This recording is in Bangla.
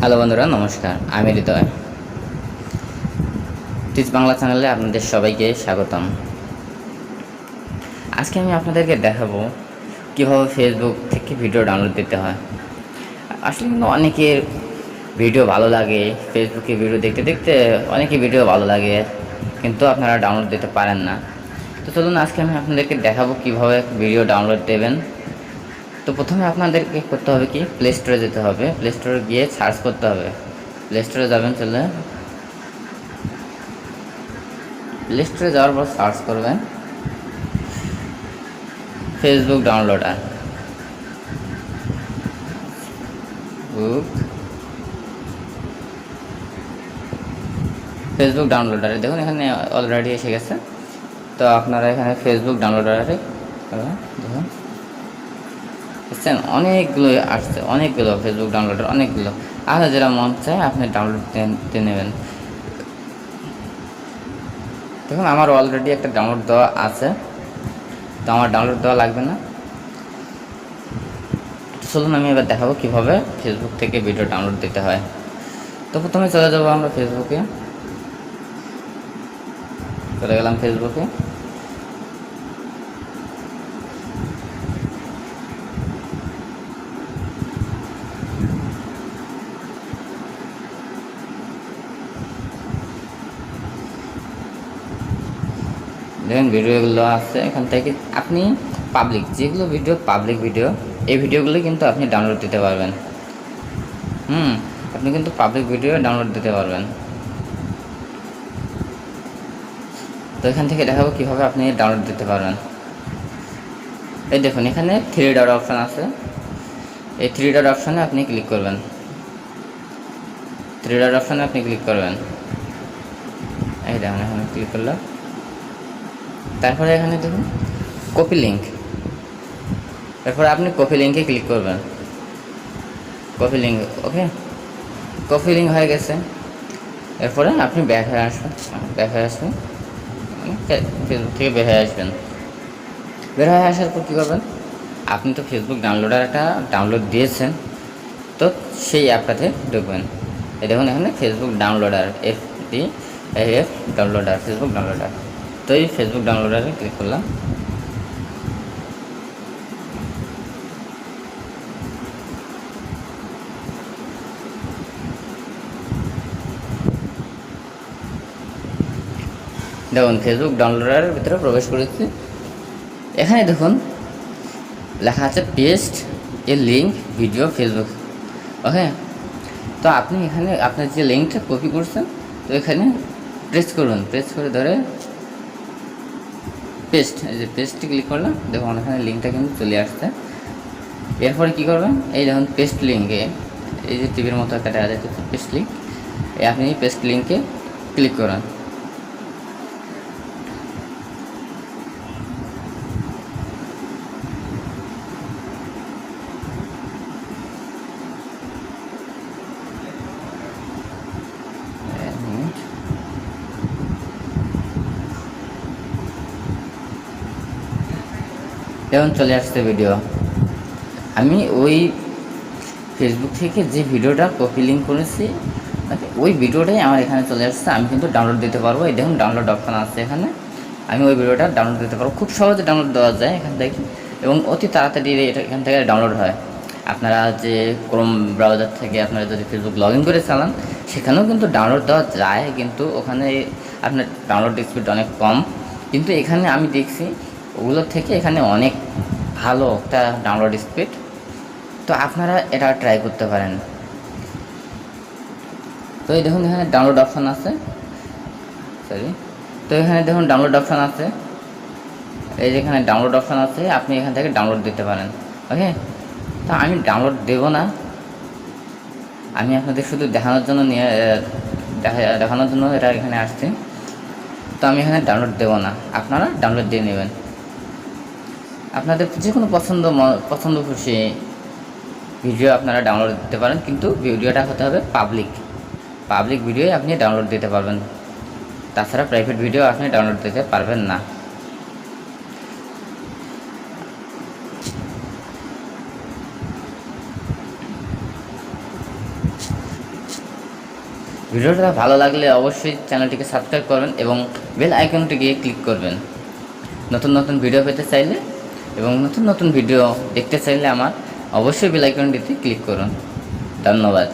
হ্যালো বন্ধুরা, নমস্কার। আমি হৃদয়। টিচ বাংলা চ্যানেলে আপনাদের সবাইকে স্বাগতম। আজকে আমি আপনাদেরকে দেখাবো কীভাবে ফেসবুক থেকে ভিডিও ডাউনলোড দিতে হয়। আসলে কিন্তু অনেকের ভিডিও ভালো লাগে, ফেসবুকে ভিডিও দেখতে দেখতে অনেকের ভিডিও ভালো লাগে, কিন্তু আপনারা ডাউনলোড দিতে পারেন না। তো চলুন আজকে আমি আপনাদেরকে দেখাবো কীভাবে ভিডিও ডাউনলোড দেবেন। তো প্রথমে আপনাদেরকে করতে হবে কি, প্লে স্টোরে যেতে হবে। প্লে স্টোরে গিয়ে সার্চ করতে হবে। প্লে স্টোরে যাবেন, চলে প্লে স্টোরে যাওয়ার পর সার্চ করবেন ফেসবুক ডাউনলোডার। ফেসবুক ডাউনলোডারে দেখুন এখানে অলরেডি এসে গেছে। তো আপনারা এখানে ফেসবুক ডাউনলোডারে দেখুন, বুঝছেন, অনেকগুলো আসছে, অনেকগুলো ফেসবুক ডাউনলোডার, অনেকগুলো। আপনার যেটা মন চায় আপনি ডাউনলোড দিয়ে নেবেন। দেখুন আমার অলরেডি একটা ডাউনলোড দেওয়া আছে, তো আমার ডাউনলোড দেওয়া লাগবে না। চলুন আমি এবার দেখাবো কীভাবে ফেসবুক থেকে ভিডিও ডাউনলোড দিতে হয়। তো প্রথমে চলে যাবো আমরা ফেসবুকে, চলে গেলাম ফেসবুকে। দেখুন ভিডিওগুলো আছে, এখান থেকে আপনি পাবলিক যেগুলো ভিডিও, পাবলিক ভিডিও, এই ভিডিওগুলো কিন্তু আপনি ডাউনলোড দিতে পারবেন। আপনি কিন্তু পাবলিক ভিডিও ডাউনলোড দিতে পারবেন। তো এখান থেকে দেখাবো কীভাবে আপনি ডাউনলোড দিতে পারবেন। এই দেখুন এখানে 3 ডট অপশান আছে, এই 3 ডট অপশানে আপনি ক্লিক করবেন। 3 ডট অপশানে আপনি ক্লিক করবেন, এই দেখুন এখানে ক্লিক করলাম। তারপরে এখানে দেখুন কপি লিঙ্ক, তারপরে আপনি কপি লিঙ্কে ক্লিক করবেন। কপি লিঙ্ক, ওকে, কপি লিঙ্ক হয়ে গেছে। এরপরে আপনি ব্যাক হয়ে আসবেন, ফেসবুক থেকে বের হয়ে আসবেন। বের হয়ে আসার পর কী করবেন, আপনি তো ফেসবুক ডাউনলোডারটা ডাউনলোড দিয়েছেন, তো সেই অ্যাপটাতে ঢুকবেন। এই দেখুন এখানে Facebook downloader, FDAF downloader, Facebook downloader. তো এই ফেসবুক ডাউনলোডারে ক্লিক করলাম। দেখুন ফেসবুক ডাউনলোডারের ভিতরে প্রবেশ করেছি। এখানে দেখুন লেখা আছে paste a link video Facebook, okay. তো আপনি এখানে আপনার যে লিঙ্কটা কপি করছেন, তো এখানে প্রেস করুন, প্রেস করে ধরে পেস্ট, এই যে পেস্টে ক্লিক করলাম। দেখুন এখানে লিঙ্কটা কিন্তু চলে আসছে। এরপরে কী করবেন, এই দেখুন পেস্ট লিঙ্কে, এই যে টিভির মতো একটা দেখা যাচ্ছে পেস্ট লিঙ্ক, আপনি এই পেস্ট লিঙ্কে ক্লিক করেন। যেমন চলে আসছে ভিডিও, আমি ওই ফেসবুক থেকে যে ভিডিওটা কপি লিঙ্ক করেছি ওই ভিডিওটাই আমার এখানে চলে আসছে। আমি কিন্তু ডাউনলোড দিতে পারবো। এই দেখুন ডাউনলোড অপশান আছে এখানে, আমি ওই ভিডিওটা ডাউনলোড দিতে পারবো। খুব সহজে ডাউনলোড দেওয়া যায় এখান থেকে, এবং অতি তাড়াতাড়ি এটা এখান থেকে ডাউনলোড হয়। আপনারা যে ক্রোম ব্রাউজার থেকে আপনারা যদি ফেসবুক লগ ইন করে চালান, সেখানেও কিন্তু ডাউনলোড দেওয়া যায়, কিন্তু ওখানে আপনার ডাউনলোড স্পিড অনেক কম। কিন্তু এখানে আমি দেখছি ওগুলোর থেকে এখানে অনেক ভালো একটা ডাউনলোড স্পিড। তো আপনারা এটা ট্রাই করতে পারেন। তো এই দেখুন এখানে ডাউনলোড অপশান আছে, তো এখানে দেখুন ডাউনলোড অপশান আছে, এই যেখানে ডাউনলোড অপশান আছে, আপনি এখান থেকে ডাউনলোড দিতে পারেন, ওকে। তো আমি ডাউনলোড দেব না, আমি আপনাদের শুধু দেখানোর জন্য দেখানোর জন্য এটা এখানে আসছে। তো আমি এখানে ডাউনলোড দেব না, আপনারা ডাউনলোড দিয়ে নেবেন। আপনাদের যে কোনো পছন্দ খুশি ভিডিও আপনারা ডাউনলোড দিতে পারেন, কিন্তু ভিডিওটা হতে হবে পাবলিক ভিডিওই আপনি ডাউনলোড দিতে পারবেন। তাছাড়া প্রাইভেট ভিডিও আপনি ডাউনলোড দিতে পারবেন না। ভিডিওটা ভালো লাগলে অবশ্যই চ্যানেলটিকে সাবস্ক্রাইব করবেন এবং বেল আইকনটিকে ক্লিক করবেন নতুন নতুন ভিডিও পেতে চাইলে এবং নতুন নতুন ভিডিও দেখতে চাইলে আমার অবশ্যই বেল আইকনটিতে ক্লিক করুন। ধন্যবাদ।